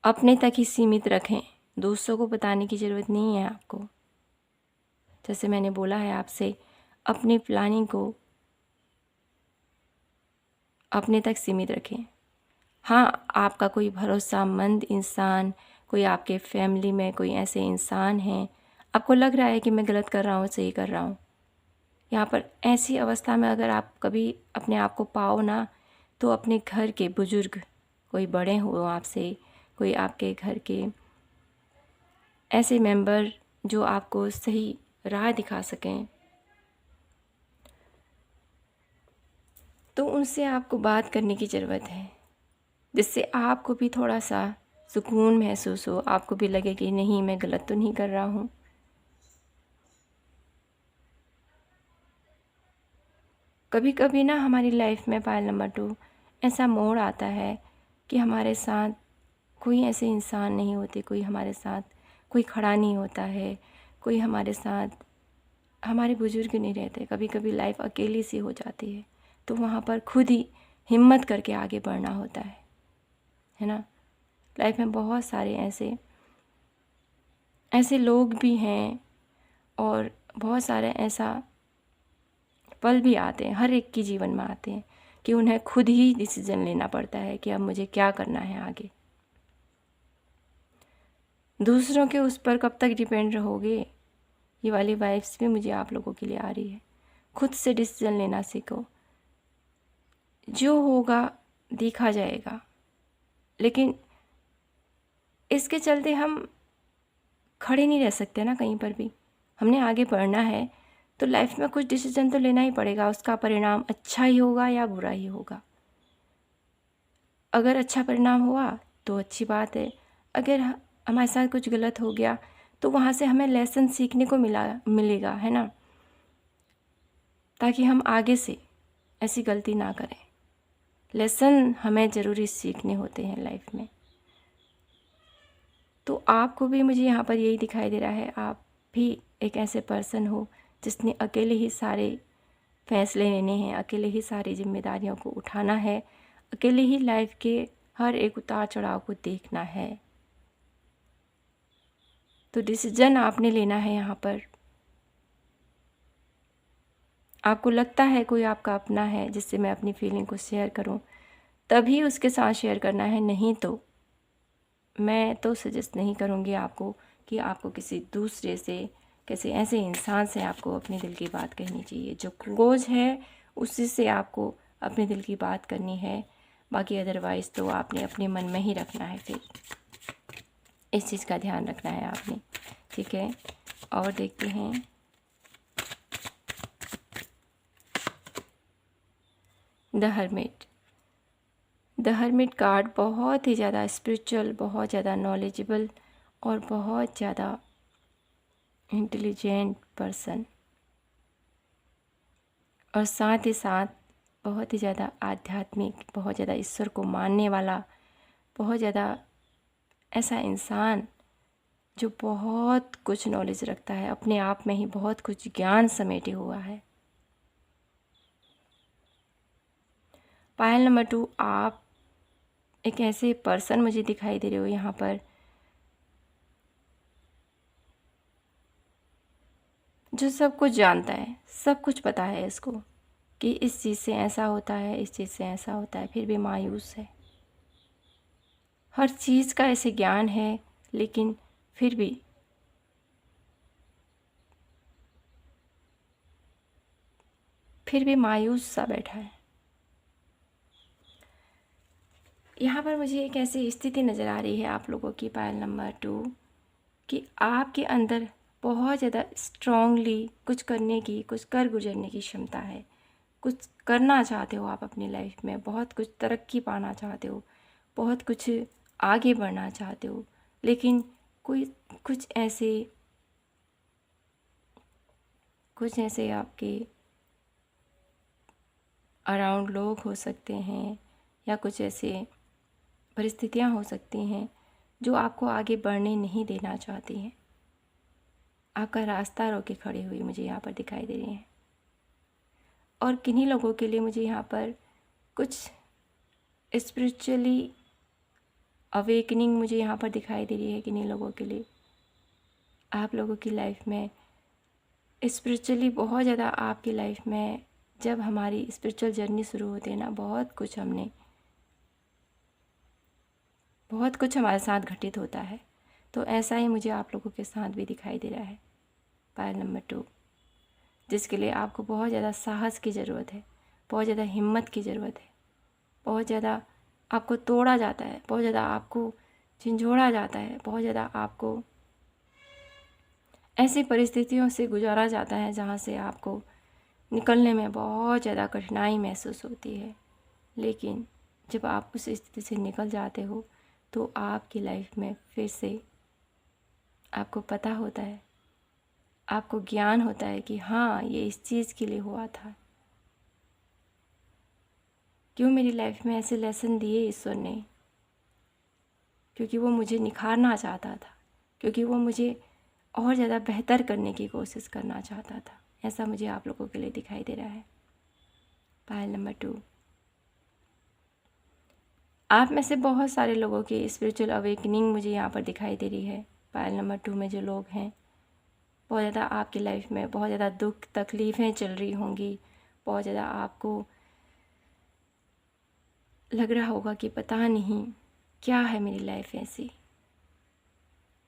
अपने तक ही सीमित रखें। दूसरों को बताने की ज़रूरत नहीं है आपको। जैसे मैंने बोला है आपसे, अपनी प्लानिंग को अपने तक सीमित रखें। हाँ, आपका कोई भरोसामंद इंसान, कोई आपके फैमिली में कोई ऐसे इंसान हैं, आपको लग रहा है कि मैं गलत कर रहा हूँ, सही कर रहा हूँ। यहाँ पर ऐसी अवस्था में अगर आप कभी अपने आप को पाओ ना, तो अपने घर के बुजुर्ग, कोई बड़े हो आपसे, कोई आपके घर के ऐसे मेंबर जो आपको सही राह दिखा सकें, तो उनसे आपको बात करने की ज़रूरत है, जिससे आपको भी थोड़ा सा सुकून महसूस हो, आपको भी लगे कि नहीं, मैं गलत तो नहीं कर रहा हूँ। कभी कभी ना हमारी लाइफ में पायल नंबर 2 ऐसा मोड़ आता है कि हमारे साथ कोई ऐसे इंसान नहीं होते, कोई हमारे साथ कोई खड़ा नहीं होता है, कोई हमारे साथ, हमारे बुजुर्ग नहीं रहते। कभी कभी लाइफ अकेली सी हो जाती है, तो वहाँ पर खुद ही हिम्मत करके आगे बढ़ना होता है ना। लाइफ में बहुत सारे ऐसे ऐसे लोग भी हैं और बहुत सारे ऐसा पल भी आते हैं, हर एक के जीवन में आते हैं कि उन्हें खुद ही डिसीजन लेना पड़ता है कि अब मुझे क्या करना है आगे। दूसरों के उस पर कब तक डिपेंड रहोगे, ये वाली वाइब्स भी मुझे आप लोगों के लिए आ रही है। खुद से डिसीजन लेना सीखो, जो होगा देखा जाएगा, लेकिन इसके चलते हम खड़े नहीं रह सकते ना कहीं पर भी। हमने आगे बढ़ना है तो लाइफ में कुछ डिसीजन तो लेना ही पड़ेगा, उसका परिणाम अच्छा ही होगा या बुरा ही होगा। अगर अच्छा परिणाम हुआ तो अच्छी बात है, अगर हमारे साथ कुछ गलत हो गया तो वहाँ से हमें लेसन सीखने को मिलेगा, है ना, ताकि हम आगे से ऐसी गलती ना करें। लेसन हमें ज़रूरी सीखने होते हैं लाइफ में। तो आपको भी मुझे यहाँ पर यही दिखाई दे रहा है, आप भी एक ऐसे पर्सन हो जिसने अकेले ही सारे फैसले लेने हैं, अकेले ही सारी जिम्मेदारियों को उठाना है, अकेले ही लाइफ के हर एक उतार चढ़ाव को देखना है। तो डिसीजन आपने लेना है यहाँ पर। आपको लगता है कोई आपका अपना है जिससे मैं अपनी फीलिंग को शेयर करूँ, तभी उसके साथ शेयर करना है, नहीं तो मैं तो सजेस्ट नहीं करूँगी आपको कि आपको किसी दूसरे से, किसी ऐसे इंसान से आपको अपने दिल की बात कहनी चाहिए। जो क्लोज है उसी से आपको अपने दिल की बात करनी है, बाकी अदरवाइज़ तो आपने अपने मन में ही रखना है। फिर इस चीज़ का ध्यान रखना है आपने, ठीक है। और देखते हैं the hermit. The hermit card बहुत ही ज़्यादा स्पिरिचुअल, बहुत ज़्यादा नॉलेजेबल और बहुत ज़्यादा इंटेलिजेंट पर्सन, और साथ ही साथ बहुत ही ज़्यादा आध्यात्मिक, बहुत ज़्यादा ईश्वर को मानने वाला, बहुत ज़्यादा ऐसा इंसान जो बहुत कुछ नॉलेज रखता है, अपने आप में ही बहुत कुछ ज्ञान समेटे हुआ है। पायल नंबर 2, आप एक ऐसे पर्सन मुझे दिखाई दे रहे हो यहाँ पर जो सब कुछ जानता है, सब कुछ पता है इसको कि इस चीज़ से ऐसा होता है, इस चीज़ से ऐसा होता है, फिर भी मायूस है। हर चीज़ का ऐसे ज्ञान है, लेकिन फिर भी मायूस सा बैठा है। यहाँ पर मुझे एक ऐसी स्थिति नज़र आ रही है आप लोगों की पायल नंबर 2 कि आपके अंदर बहुत ज़्यादा स्ट्रांगली कुछ करने की, कुछ कर गुजरने की क्षमता है। कुछ करना चाहते हो आप अपनी लाइफ में, बहुत कुछ तरक्की पाना चाहते हो, बहुत कुछ आगे बढ़ना चाहते हो, लेकिन कोई कुछ ऐसे आपके अराउंड लोग हो सकते हैं, या कुछ ऐसे परिस्थितियां हो सकती हैं जो आपको आगे बढ़ने नहीं देना चाहती हैं। आपका रास्ता रोके खड़े हुए मुझे यहाँ पर दिखाई दे रही हैं। और किन्हीं लोगों के लिए मुझे यहाँ पर कुछ स्पिरिचुअली अवेकनिंग मुझे यहाँ पर दिखाई दे रही है। किन्हीं लोगों के लिए आप लोगों की लाइफ में स्पिरिचुअली बहुत ज़्यादा, आपकी लाइफ में जब हमारी स्पिरिचुअल जर्नी शुरू होती है ना, बहुत कुछ हमने बहुत कुछ हमारे साथ घटित होता है। तो ऐसा ही मुझे आप लोगों के साथ भी दिखाई दे रहा है। पायल नंबर 2, जिसके लिए आपको बहुत ज़्यादा साहस की ज़रूरत है, बहुत ज़्यादा हिम्मत की ज़रूरत है, बहुत ज़्यादा आपको तोड़ा जाता है, बहुत ज़्यादा आपको झंझोड़ा जाता है, बहुत ज़्यादा आपको ऐसी परिस्थितियों से गुजारा जाता है जहाँ से आपको निकलने में बहुत ज़्यादा कठिनाई महसूस होती है। लेकिन जब आप उस स्थिति से निकल जाते हो तो आपकी लाइफ में फिर से आपको पता होता है, आपको ज्ञान होता है कि हाँ, ये इस चीज़ के लिए हुआ था। क्यों मेरी लाइफ में ऐसे लेसन दिए ईश्वर ने? क्योंकि वो मुझे निखारना चाहता था, क्योंकि वो मुझे और ज़्यादा बेहतर करने की कोशिश करना चाहता था। ऐसा मुझे आप लोगों के लिए दिखाई दे रहा है। पायल नंबर 2, आप में से बहुत सारे लोगों की स्पिरिचुअल अवेकनिंग मुझे यहाँ पर दिखाई दे रही है। पायल नंबर 2 में जो लोग हैं, बहुत ज़्यादा आपकी लाइफ में बहुत ज़्यादा दुख तकलीफ़ें चल रही होंगी, बहुत ज़्यादा आपको लग रहा होगा कि पता नहीं क्या है मेरी लाइफ ऐसी।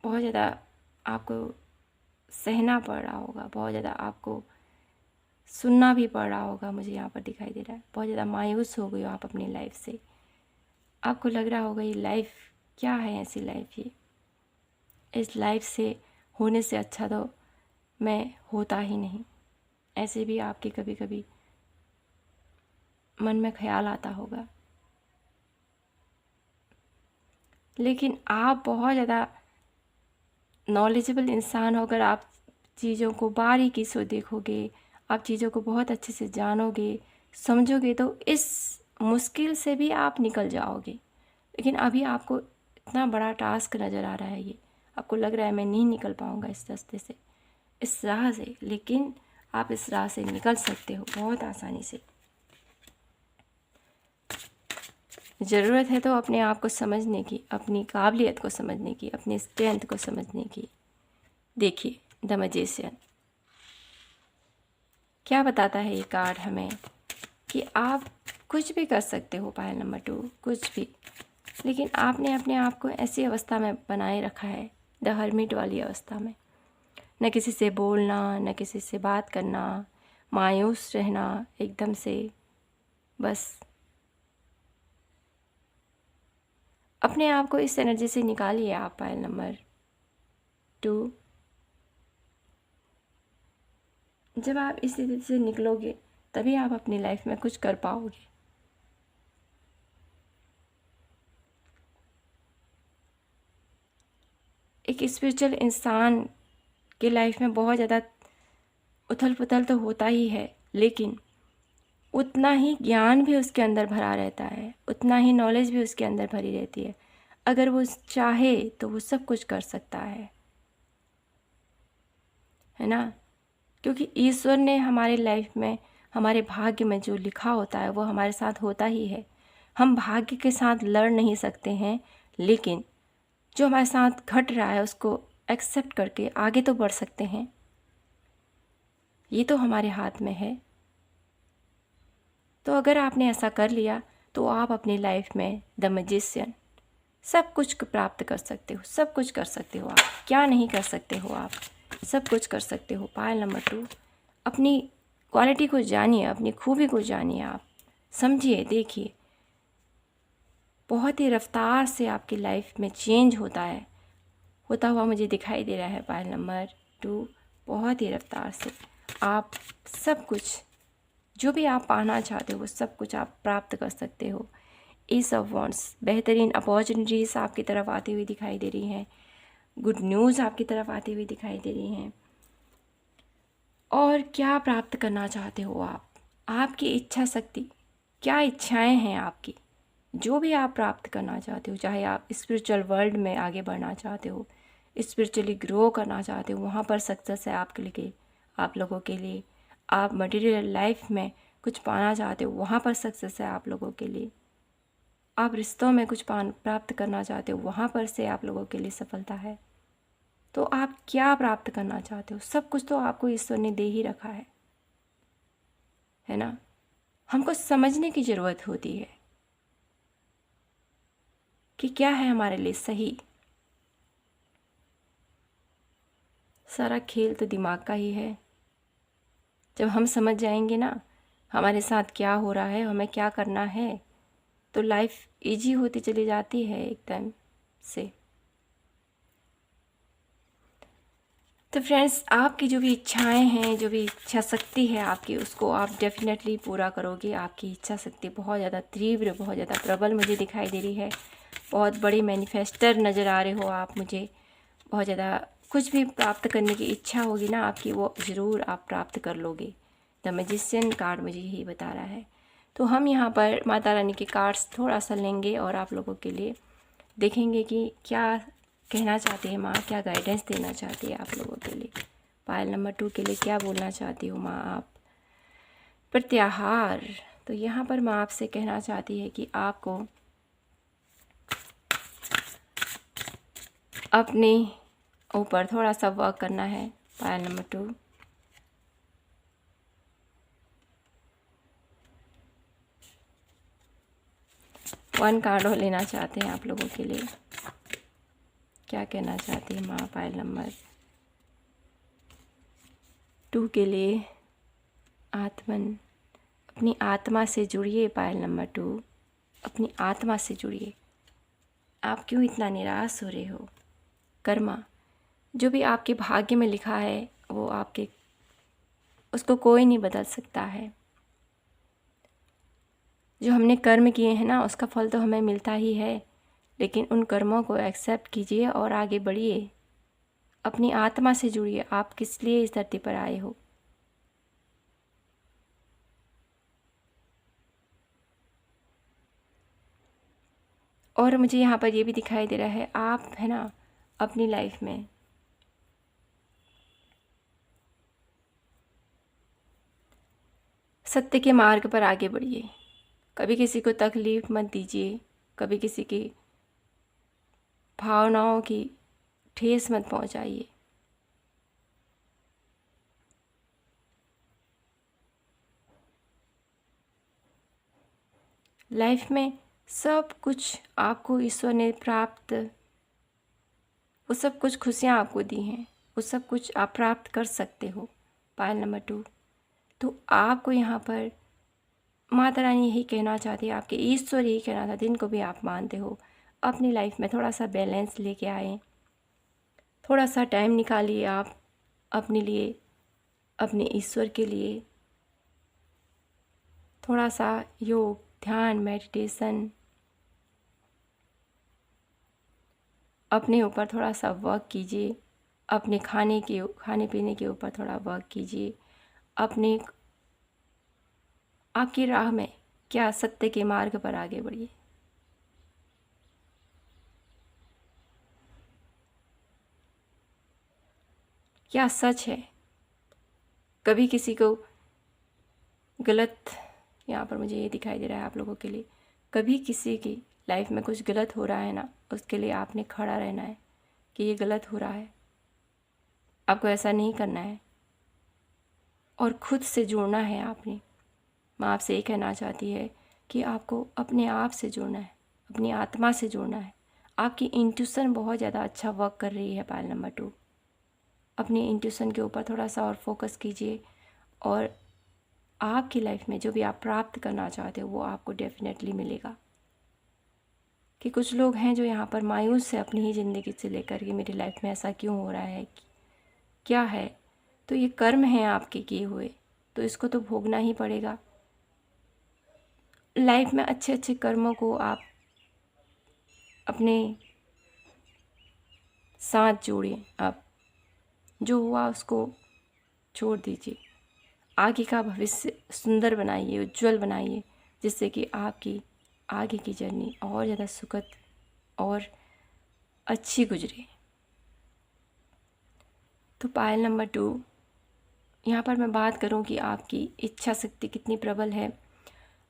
बहुत ज़्यादा आपको सहना पड़ रहा होगा, बहुत ज़्यादा आपको सुनना भी पड़ रहा होगा, मुझे यहाँ पर दिखाई दे रहा है। बहुत ज़्यादा मायूस हो गई हो आप अपनी लाइफ से। आपको लग रहा होगा ये लाइफ क्या है, ऐसी लाइफ ये, इस लाइफ से होने से अच्छा तो मैं होता ही नहीं। ऐसे भी आपके कभी कभी मन में ख्याल आता होगा। लेकिन आप बहुत ज़्यादा नॉलेजेबल इंसान हो, अगर आप चीज़ों को बारीकी से देखोगे, आप चीज़ों को बहुत अच्छे से जानोगे, समझोगे, तो इस मुश्किल से भी आप निकल जाओगे। लेकिन अभी आपको इतना बड़ा टास्क नज़र आ रहा है, ये आपको लग रहा है मैं नहीं निकल पाऊँगा इस रास्ते से, इस राह से, लेकिन आप इस राह से निकल सकते हो बहुत आसानी से। ज़रूरत है तो अपने आप को समझने की, अपनी काबिलियत को समझने की, अपनी स्ट्रेंथ को समझने की। देखिए द मैजिशियन क्या बताता है ये कार्ड हमें, कि आप कुछ भी कर सकते हो। पायल नंबर 2, कुछ भी, लेकिन आपने अपने आप को ऐसी अवस्था में बनाए रखा है, द हर्मिट वाली अवस्था में, न किसी से बोलना, न किसी से बात करना, मायूस रहना एकदम से। बस अपने आप को इस एनर्जी से निकालिए आप। पायल नंबर 2, जब आप इस स्थिति से निकलोगे तभी आप अपनी लाइफ में कुछ कर पाओगे। एक स्पिरिचुअल इंसान के लाइफ में बहुत ज़्यादा उथल पुथल तो होता ही है, लेकिन उतना ही ज्ञान भी उसके अंदर भरा रहता है, उतना ही नॉलेज भी उसके अंदर भरी रहती है। अगर वो चाहे तो वो सब कुछ कर सकता है ना? क्योंकि ईश्वर ने हमारे लाइफ में, हमारे भाग्य में जो लिखा होता है वो हमारे साथ होता ही है। हम भाग्य के साथ लड़ नहीं सकते हैं, लेकिन जो हमारे साथ घट रहा है उसको एक्सेप्ट करके आगे तो बढ़ सकते हैं। ये तो हमारे हाथ में है। तो अगर आपने ऐसा कर लिया तो आप अपनी लाइफ में द मैजिशियन सब कुछ प्राप्त कर सकते हो, सब कुछ कर सकते हो। आप क्या नहीं कर सकते हो, आप सब कुछ कर सकते हो। पायल नंबर 2, अपनी क्वालिटी को जानिए, अपनी खूबी को जानिए, आप समझिए, देखिए, बहुत ही रफ्तार से आपकी लाइफ में चेंज होता हुआ मुझे दिखाई दे रहा है। पायल नंबर 2, बहुत ही रफ्तार से आप सब कुछ, जो भी आप पाना चाहते हो वो सब कुछ आप प्राप्त कर सकते हो। ईस ऑफ वॉन्ड्स, बेहतरीन अपॉर्चुनिटीज़ आपकी तरफ आती हुई दिखाई दे रही हैं, गुड न्यूज़ आपकी तरफ आती हुई दिखाई दे रही हैं। और क्या प्राप्त करना चाहते हो आप, आपकी इच्छा शक्ति, क्या इच्छाएं हैं आपकी, जो भी आप प्राप्त करना चाहते हो, चाहे आप स्पिरिचुअल वर्ल्ड में आगे बढ़ना चाहते हो, स्पिरिचुअली ग्रो करना चाहते हो, वहाँ पर सक्सेस है आपके लिए, आप लोगों के लिए। आप मटेरियल लाइफ में कुछ पाना चाहते हो, वहाँ पर सक्सेस है आप लोगों के लिए। आप रिश्तों में कुछ प्राप्त करना चाहते हो, वहाँ पर से आप लोगों के लिए सफलता है। तो आप क्या प्राप्त करना चाहते हो, सब कुछ तो आपको ईश्वर ने दे ही रखा है ना? हमको समझने की ज़रूरत होती है। कि क्या है हमारे लिए सही। सारा खेल तो दिमाग का ही है। जब हम समझ जाएंगे ना हमारे साथ क्या हो रहा है, हमें क्या करना है, तो लाइफ इजी होती चली जाती है एकदम से। तो फ्रेंड्स, आपकी जो भी इच्छाएं हैं, जो भी इच्छा शक्ति है आपकी, उसको आप डेफिनेटली पूरा करोगे। आपकी इच्छा शक्ति बहुत ज़्यादा तीव्र, बहुत ज़्यादा प्रबल मुझे दिखाई दे रही है। बहुत बड़े मैनिफेस्टर नज़र आ रहे हो आप मुझे। बहुत ज़्यादा कुछ भी प्राप्त करने की इच्छा होगी ना आपकी, वो ज़रूर आप प्राप्त कर लोगे। द मैजिशियन कार्ड मुझे यही बता रहा है। तो हम यहाँ पर माता रानी के कार्ड्स थोड़ा सा लेंगे और आप लोगों के लिए देखेंगे कि क्या कहना चाहती है माँ, क्या गाइडेंस देना चाहती है आप लोगों के लिए। पायल नंबर 2 के लिए क्या बोलना चाहती हो माँ आप। प्रत्याहार, तो यहाँ पर माँ आपसे कहना चाहती है कि आपको अपने ऊपर थोड़ा सा वर्क करना है। पायल नंबर 2, वन कार्ड और लेना चाहते हैं आप लोगों के लिए। क्या कहना चाहती है माँ पायल नंबर 2 के लिए। आत्मन, अपनी आत्मा से जुड़िए। पायल नंबर 2, अपनी आत्मा से जुड़िए। आप क्यों इतना निराश हो रहे हो। कर्मा, जो भी आपके भाग्य में लिखा है वो आपके, उसको कोई नहीं बदल सकता है। जो हमने कर्म किए हैं ना, उसका फल तो हमें मिलता ही है, लेकिन उन कर्मों को एक्सेप्ट कीजिए और आगे बढ़िए। अपनी आत्मा से जुड़िए। आप किस लिए इस धरती पर आए हो। और मुझे यहाँ पर ये भी दिखाई दे रहा है, आप है ना अपनी लाइफ में सत्य के मार्ग पर आगे बढ़िए। कभी किसी को तकलीफ़ मत दीजिए, कभी किसी की भावनाओं की ठेस मत पहुंचाइए। लाइफ में सब कुछ आपको ईश्वर ने प्राप्त, वो सब कुछ खुशियाँ आपको दी हैं, वो सब कुछ आप प्राप्त कर सकते हो। पायल नंबर 2, तो आपको यहाँ पर माता रानी यही कहना चाहती है, आपके ईश्वर यही कहना चाहते हैं, जिनको भी आप मानते हो, अपनी लाइफ में थोड़ा सा बैलेंस लेके आए। थोड़ा सा टाइम निकालिए आप अपने लिए, अपने ईश्वर के लिए। थोड़ा सा योग, ध्यान, मेडिटेशन, अपने ऊपर थोड़ा सा वर्क कीजिए। अपने खाने पीने के ऊपर थोड़ा वर्क कीजिए। अपने आपकी राह में क्या सत्य के मार्ग पर आगे बढ़िए। क्या सच है। कभी किसी को गलत, यहाँ पर मुझे ये दिखाई दे रहा है आप लोगों के लिए, कभी किसी की लाइफ में कुछ गलत हो रहा है ना, उसके लिए आपने खड़ा रहना है कि ये गलत हो रहा है, आपको ऐसा नहीं करना है और खुद से जुड़ना है आपने। माँ आपसे ये कहना चाहती है कि आपको अपने आप से जुड़ना है, अपनी आत्मा से जुड़ना है। आपकी इंट्यूशन बहुत ज़्यादा अच्छा वर्क कर रही है। पायल नंबर 2, अपनी इंट्यूशन के ऊपर थोड़ा सा और फोकस कीजिए और आपकी लाइफ में जो भी आप प्राप्त करना चाहते हो वो आपको डेफिनेटली मिलेगा। कि कुछ लोग हैं जो यहाँ पर मायूस है अपनी ही ज़िंदगी से लेकर कि मेरी लाइफ में ऐसा क्यों हो रहा है, क्या है। तो ये कर्म है आपके किए हुए, तो इसको तो भोगना ही पड़ेगा। लाइफ में अच्छे अच्छे कर्मों को आप अपने साथ जोड़िए। आप जो हुआ उसको छोड़ दीजिए। आगे का भविष्य सुंदर बनाइए, उज्जवल बनाइए, जिससे कि आपकी आगे की जर्नी और ज़्यादा सुखद और अच्छी गुजरे। तो पायल नंबर 2, यहाँ पर मैं बात करूँ कि आपकी इच्छा शक्ति कितनी प्रबल है।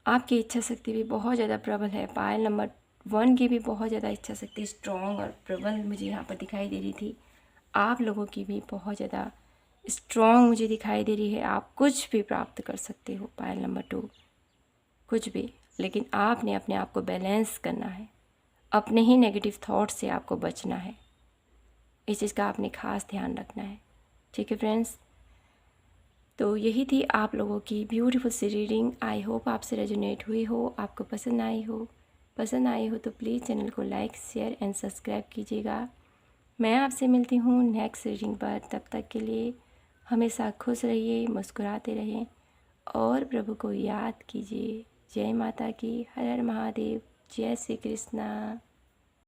आपकी इच्छा शक्ति भी बहुत ज़्यादा प्रबल है। पायल नंबर 1 की भी बहुत ज़्यादा इच्छा शक्ति स्ट्रॉन्ग और प्रबल मुझे यहाँ पर दिखाई दे रही थी। आप लोगों की भी बहुत ज़्यादा स्ट्रॉन्ग मुझे दिखाई दे रही है। आप कुछ भी प्राप्त कर सकते हो पायल नंबर 2, कुछ भी, लेकिन आपने अपने आप को बैलेंस करना है। अपने ही नेगेटिव थॉट से आपको बचना है। इस चीज़ का आपने खास ध्यान रखना है। ठीक है फ्रेंड्स, तो यही थी आप लोगों की ब्यूटीफुल सी रीडिंग। आई होप आपसे रेजोनेट हुई हो, आपको पसंद आई हो। पसंद आई हो तो प्लीज़ चैनल को लाइक शेयर एंड सब्सक्राइब कीजिएगा। मैं आपसे मिलती हूँ नेक्स्ट रीडिंग पर। तब तक के लिए हमेशा खुश रहिए, मुस्कुराते रहें और प्रभु को याद कीजिए। जय माता की, हर हर महादेव, जय श्री कृष्णा।